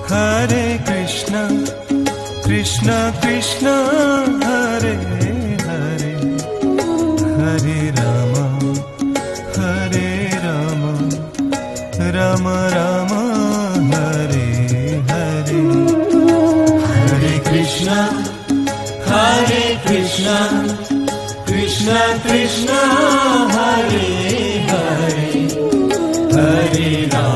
Hare Krishna, Krishna Krishna, Hare Hare, Hare Rama, Rama Rama, Hare Hare. Hare Krishna, Krishna Krishna, Hare Hare, Hare Rama.